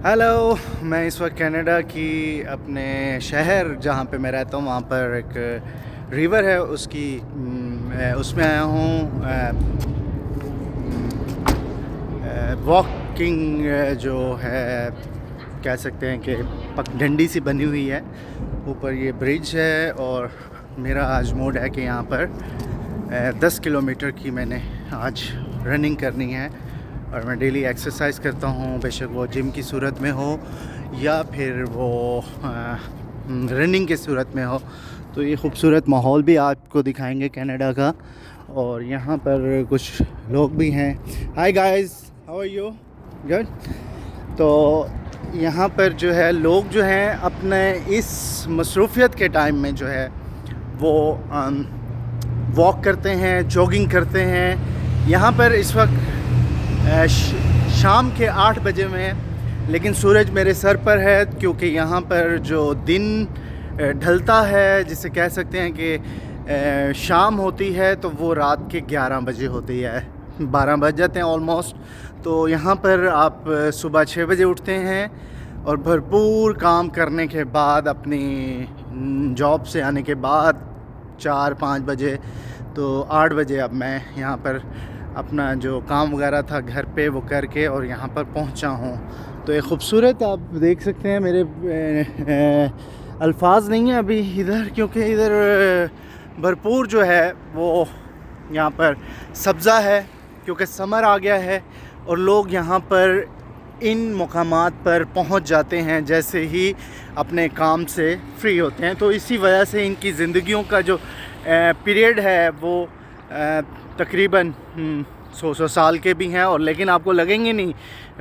Hello. मैं इस वक्त कनाडा की अपने शहर जहाँ पे मैं रहता हूँ वहाँ पर एक रिवर है उसकी मैं उसमें आया हूँ। वॉकिंग जो है कह सकते हैं कि पगडंडी सी बनी हुई है, ऊपर ये ब्रिज है और मेरा आज मूड है कि यहाँ पर 10 किलोमीटर की मैंने आज रनिंग करनी है। और मैं डेली एक्सरसाइज करता हूँ, बेशक वो जिम की सूरत में हो या फिर वो रनिंग की सूरत में हो। तो ये खूबसूरत माहौल भी आपको दिखाएंगे कनाडा का, और यहाँ पर कुछ लोग भी हैं। Hi guys, how are you? Good. तो यहाँ पर जो है लोग जो हैं अपने इस मसरूफ़ियत के टाइम में जो है वो वॉक करते हैं, जॉगिंग करते हैं। यहाँ पर इस वक्त शाम के 8 बजे में है, लेकिन सूरज मेरे सर पर है क्योंकि यहाँ पर जो दिन ढलता है, जिसे कह सकते हैं कि शाम होती है, तो वो रात के 11 बजे होती है। 12 बज जाते हैं ऑलमोस्ट। तो यहाँ पर आप सुबह 6 बजे उठते हैं और भरपूर काम करने के बाद, अपनी जॉब से आने के बाद 4-5 बजे, तो 8 बजे अब मैं यहाँ पर अपना जो काम वगैरह था घर पे वो करके और यहाँ पर पहुँचा हूँ। तो ये खूबसूरत आप देख सकते हैं, मेरे अल्फाज नहीं है अभी इधर, क्योंकि इधर भरपूर जो है वो यहाँ पर सब्ज़ा है, क्योंकि समर आ गया है और लोग यहाँ पर इन मुकामात पर पहुँच जाते हैं जैसे ही अपने काम से फ्री होते हैं। तो इसी वजह से इनकी ज़िंदगियों का जो पीरियड है वो तकरीबन 100 साल के भी हैं। और लेकिन आपको लगेंगे नहीं,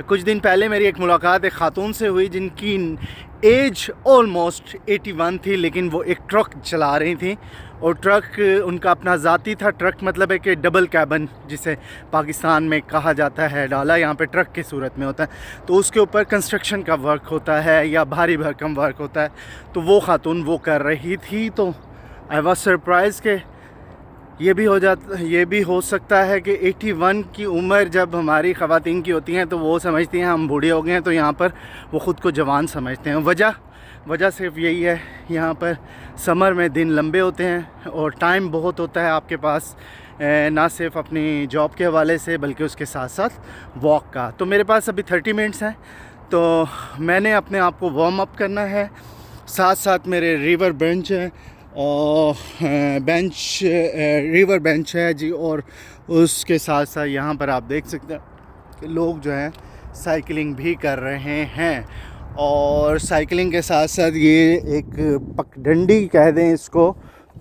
कुछ दिन पहले मेरी एक मुलाकात एक ख़ातून से हुई जिनकी एज ऑलमोस्ट 81 थी, लेकिन वो एक ट्रक चला रही थी और ट्रक उनका अपना ज़ाती था। ट्रक मतलब है कि डबल कैबन जिसे पाकिस्तान में कहा जाता है, डाला यहाँ पे ट्रक की सूरत में होता है। तो उसके ऊपर कंस्ट्रक्शन का वर्क होता है या भारी भरकम वर्क होता है। तो वो ख़ातून वो कर रही थी। तो आई वाज सरप्राइज़ के ये भी हो सकता है कि 81 की उम्र जब हमारी ख़वातीन की होती हैं तो वो समझती हैं हम बूढ़े हो गए हैं, तो यहाँ पर वो ख़ुद को जवान समझते हैं। वजह सिर्फ यही है, यहाँ पर समर में दिन लंबे होते हैं और टाइम बहुत होता है आपके पास, ना सिर्फ अपनी जॉब के हवाले से बल्कि उसके साथ साथ वॉक का। तो मेरे पास अभी 30 मिनट्स हैं, तो मैंने अपने आप को वार्म अप करना है। साथ साथ मेरे रिवर बेंच है और रिवर बेंच है जी, और उसके साथ साथ यहाँ पर आप देख सकते हैं कि लोग जो हैं साइकिलिंग भी कर रहे हैं। और साइकिलिंग के साथ साथ ये एक पगडंडी कह दें इसको,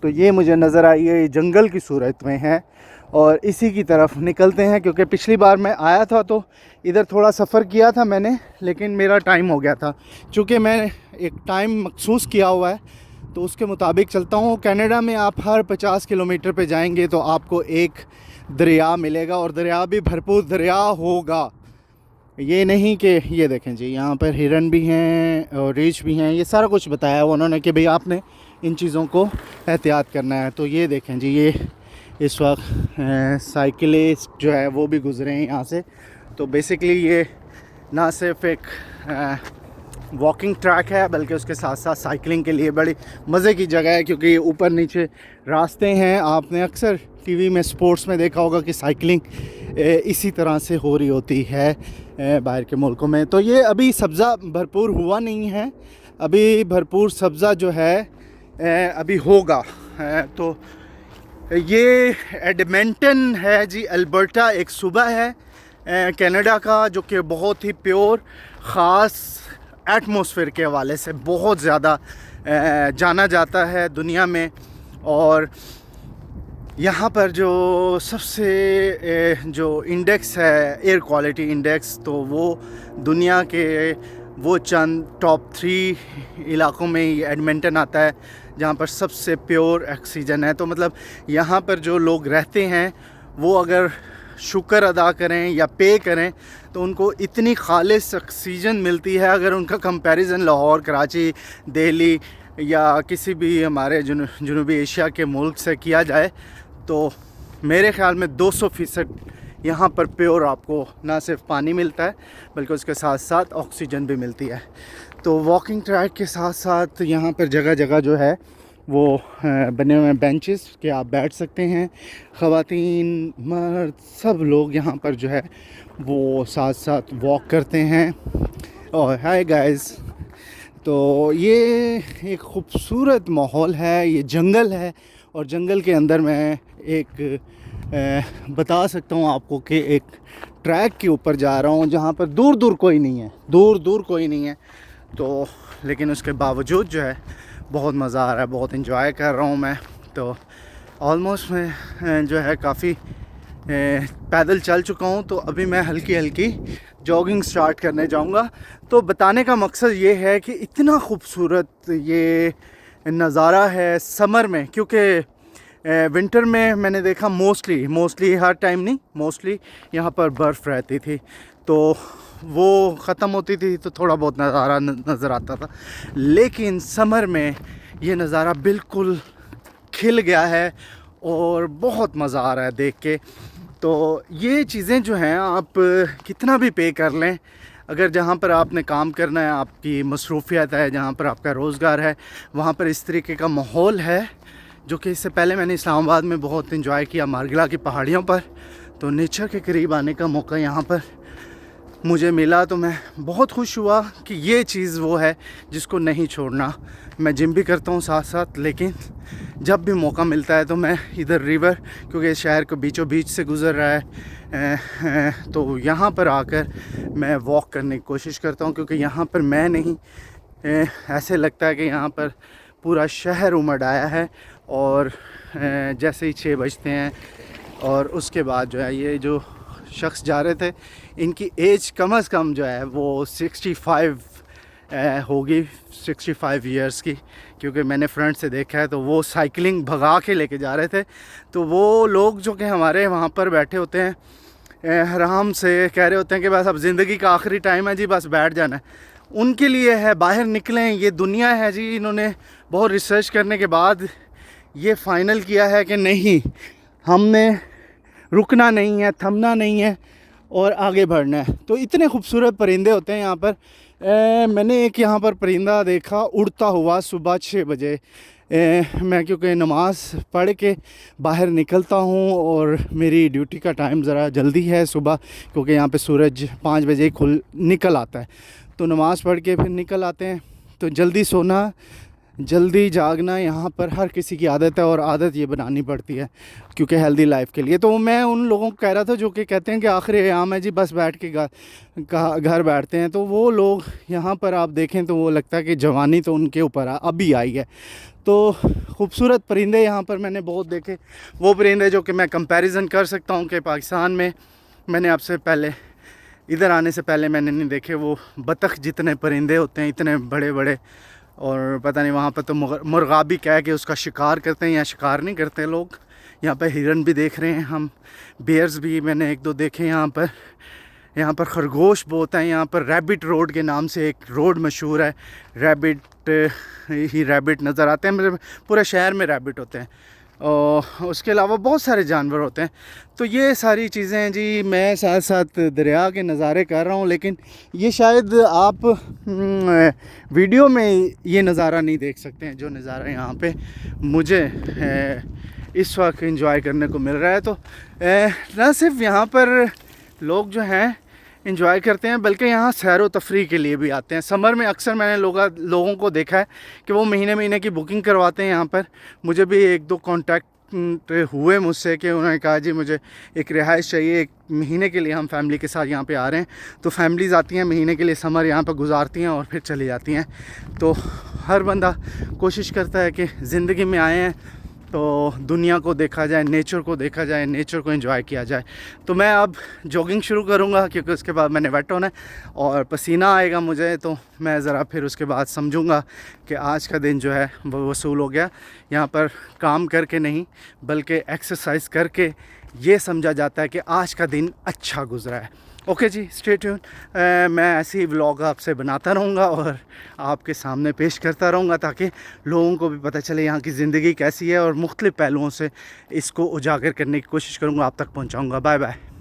तो ये मुझे नज़र आई है, ये जंगल की सूरत में है और इसी की तरफ निकलते हैं। क्योंकि पिछली बार मैं आया था तो इधर थोड़ा सफ़र किया था मैंने, लेकिन मेरा टाइम हो गया था। चूँकि मैं एक टाइम मखसूस किया हुआ है तो उसके मुताबिक चलता हूँ। कनाडा में आप हर 50 किलोमीटर पे जाएंगे तो आपको एक दरिया मिलेगा, और दरिया भी भरपूर दरिया होगा। ये नहीं कि ये देखें जी, यहाँ पर हिरन भी हैं और रीछ भी हैं, ये सारा कुछ बताया है उन्होंने कि भाई आपने इन चीज़ों को एहतियात करना है। तो ये देखें जी, ये इस वक्त साइकिलिस्ट जो है वो भी गुज़रे हैं यहाँ से। तो बेसिकली ये ना सिर्फ एक वॉकिंग ट्रैक है बल्कि उसके साथ साथ साइकिलिंग के लिए बड़ी मज़े की जगह है, क्योंकि ऊपर नीचे रास्ते हैं। आपने अक्सर टीवी में स्पोर्ट्स में देखा होगा कि साइकिलिंग इसी तरह से हो रही होती है बाहर के मुल्कों में। तो ये अभी सब्ज़ा भरपूर हुआ नहीं है, अभी भरपूर सब्ज़ा जो है अभी होगा। तो ये एडमंटन है जी, अल्बर्टा एक सूबा है कनाडा का, जो कि बहुत ही प्योर ख़ास एटमॉस्फेयर के हवाले से बहुत ज़्यादा जाना जाता है दुनिया में। और यहाँ पर जो सबसे जो इंडेक्स है एयर क्वालिटी इंडेक्स, तो वो दुनिया के वो चंद टॉप 3 इलाकों में ही एडमंटन आता है जहाँ पर सबसे प्योर ऑक्सीजन है। तो मतलब यहाँ पर जो लोग रहते हैं वो अगर शुक्र अदा करें या पे करें तो उनको इतनी खालिस ऑक्सीजन मिलती है। अगर उनका कंपैरिजन लाहौर, कराची, दिल्ली या किसी भी हमारे जनूबी एशिया के मुल्क से किया जाए तो मेरे ख़्याल में 200% यहाँ पर प्योर आपको ना सिर्फ पानी मिलता है बल्कि उसके साथ साथ ऑक्सीजन भी मिलती है। तो वॉकिंग ट्रैक के साथ साथ यहाँ पर जगह जगह जो है वो बने हुए हैं बेंचेस कि आप बैठ सकते हैं। ख़वातीन मर्द सब लोग यहाँ पर जो है वो साथ साथ वॉक करते हैं। और हाय गाइस, तो ये एक ख़ूबसूरत माहौल है, ये जंगल है और जंगल के अंदर मैं एक बता सकता हूँ आपको कि एक ट्रैक के ऊपर जा रहा हूँ जहाँ पर दूर दूर कोई नहीं है, दूर दूर कोई नहीं है। तो लेकिन उसके बावजूद जो है बहुत मज़ा आ रहा है, बहुत इन्जॉय कर रहा हूँ मैं। तो ऑलमोस्ट मैं जो है काफ़ी पैदल चल चुका हूँ, तो अभी मैं हल्की हल्की जॉगिंग स्टार्ट करने जाऊँगा। तो बताने का मकसद ये है कि इतना खूबसूरत ये नज़ारा है समर में, क्योंकि विंटर में मैंने देखा मोस्टली हर टाइम नहीं, मोस्टली यहाँ पर बर्फ़ रहती थी, तो वो ख़त्म होती थी तो थोड़ा बहुत नज़ारा नज़र आता था। लेकिन समर में ये नज़ारा बिल्कुल खिल गया है और बहुत मज़ा आ रहा है देख के। तो ये चीज़ें जो हैं आप कितना भी पे कर लें, अगर जहाँ पर आपने काम करना है, आपकी मसरूफ़ियत है, जहाँ पर आपका रोज़गार है, वहाँ पर इस तरीके का माहौल है जो कि इससे पहले मैंने इस्लामाबाद में बहुत इन्जॉय किया मार्गिला की पहाड़ियों पर। तो नेचर के करीब आने का मौका यहाँ पर मुझे मिला, तो मैं बहुत खुश हुआ कि ये चीज़ वो है जिसको नहीं छोड़ना। मैं जिम भी करता हूँ साथ साथ, लेकिन जब भी मौका मिलता है तो मैं इधर रिवर, क्योंकि शहर को बीचों बीच से गुज़र रहा है, तो यहाँ पर आकर मैं वॉक करने की कोशिश करता हूँ, क्योंकि यहाँ पर मैं नहीं, ऐसे लगता है कि यहाँ पर पूरा शहर उमड़ आया है। और जैसे ही 6 बजते हैं और उसके बाद जो है ये जो शख्स जा रहे थे, इनकी एज कम से कम जो है वो 65 होगी, 65 इयर्स की, क्योंकि मैंने फ्रंट से देखा है। तो वो साइकिलिंग भगा के लेके जा रहे थे। तो वो लोग जो कि हमारे वहाँ पर बैठे होते हैं, आराम से कह रहे होते हैं कि बस अब ज़िंदगी का आखिरी टाइम है जी, बस बैठ जाना है, उनके लिए है बाहर निकलें, ये दुनिया है जी। इन्होंने बहुत रिसर्च करने के बाद ये फ़ाइनल किया है कि नहीं, हमने रुकना नहीं है, थमना नहीं है और आगे बढ़ना है। तो इतने खूबसूरत परिंदे होते हैं यहाँ पर। मैंने एक यहाँ पर परिंदा देखा उड़ता हुआ सुबह 6 बजे। मैं क्योंकि नमाज़ पढ़ के बाहर निकलता हूँ और मेरी ड्यूटी का टाइम ज़रा जल्दी है सुबह, क्योंकि यहाँ पे सूरज 5 बजे निकल आता है। तो नमाज़ पढ़ के फिर निकल आते हैं। तो जल्दी सोना, जल्दी जागना यहाँ पर हर किसी की आदत है और आदत ये बनानी पड़ती है क्योंकि हेल्दी लाइफ के लिए। तो मैं उन लोगों को कह रहा था जो कि कहते हैं कि आखिरी अयाम है जी, बस बैठ के घर बैठते हैं। तो वो लोग यहाँ पर आप देखें तो वो लगता है कि जवानी तो उनके ऊपर अभी आई है। तो खूबसूरत परिंदे यहाँ पर मैंने बहुत देखे, वो परिंदे जो कि मैं कंपैरिजन कर सकता हूँ कि पाकिस्तान में मैंने आपसे पहले, इधर आने से पहले मैंने नहीं देखे। वो बतख जितने परिंदे होते हैं, इतने बड़े बड़े, और पता नहीं वहाँ पर तो मुर्गाबी कह के उसका शिकार करते हैं या शिकार नहीं करते लोग। यहाँ पर हिरन भी देख रहे हैं हम, बेयर्स भी मैंने 1-2 देखे यहाँ पर। यहाँ पर खरगोश बहुत हैं। यहाँ पर रैबिट रोड के नाम से एक रोड मशहूर है, रैबिट ही रैबिट नज़र आते हैं, मतलब पूरे शहर में रैबिट होते हैं। और उसके अलावा बहुत सारे जानवर होते हैं। तो ये सारी चीज़ें जी मैं साथ साथ दरिया के नज़ारे कर रहा हूँ, लेकिन ये शायद आप वीडियो में ये नज़ारा नहीं देख सकते हैं जो नज़ारा यहाँ पे मुझे इस वक्त एंजॉय करने को मिल रहा है। तो न सिर्फ यहाँ पर लोग जो हैं इंजॉय करते हैं, बल्कि यहाँ सैर व तफरीह के लिए भी आते हैं। समर में अक्सर मैंने लोगों को देखा है कि वो महीने की बुकिंग करवाते हैं यहाँ पर। मुझे भी 1-2 कॉन्टैक्ट हुए मुझसे कि उन्होंने कहा जी मुझे एक रिहाइश चाहिए, 1 महीने के लिए हम फैमिली के साथ यहाँ पे आ रहे हैं। तो फैमिलीज़ आती हैं महीने के लिए, समर यहाँ पर गुजारती हैं और फिर चली जाती हैं। तो हर बंदा कोशिश करता है कि ज़िंदगी में आए हैं तो दुनिया को देखा जाए, नेचर को देखा जाए, नेचर को एंजॉय किया जाए। तो मैं अब जॉगिंग शुरू करूँगा क्योंकि उसके बाद मैंने वेट होना है और पसीना आएगा मुझे। तो मैं ज़रा फिर उसके बाद समझूँगा कि आज का दिन जो है वो वसूल हो गया। यहाँ पर काम करके नहीं बल्कि एक्सरसाइज करके ये समझा जाता है कि आज का दिन अच्छा गुजरा है। ओके जी, स्टे ट्यून। मैं ऐसे ही व्लॉग आपसे बनाता रहूँगा और आपके सामने पेश करता रहूँगा ताकि लोगों को भी पता चले यहाँ की ज़िंदगी कैसी है, और मुख्तलिफ़ पहलुओं से इसको उजागर करने की कोशिश करूँगा, आप तक पहुँचाऊँगा। Bye bye.